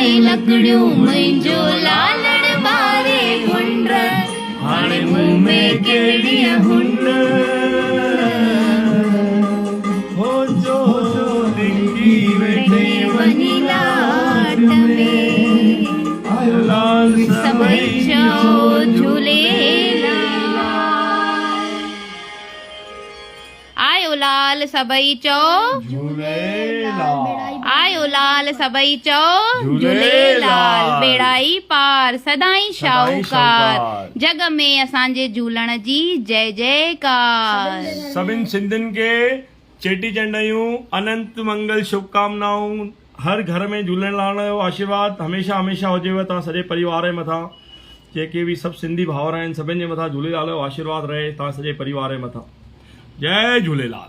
सदाई लकड़ियों मुंहिंजो लालण बारे गुंड हाणे मुंह में केड़ी हुंड हो जो लिंगी वेठे वनी लाट में लाल सबई चओ झूलेलाल आयो लाल सबई चओ झूलेलाल आयो लाल सबई चओ झूलेलाल बेड़ाई पार सदाई शाहूकार जग में असांजे झूलण जी जय जयकार। सभिनि सिंधियुनि खे चेटीचंड जूं अनंत मंगल शुभकामनाऊं। हर घर में झूलेलाल जो आशीर्वाद हमेशा हमेशा हुजेव तव्हां सॼे परिवार जे मथां। जेके बि सभु सिंधी भाउर आहिनि सभिनि जे मथां झूलेलाल जो आशीर्वाद रहे तव्हां सॼे परिवार जे मथां। जय झूलेलाल।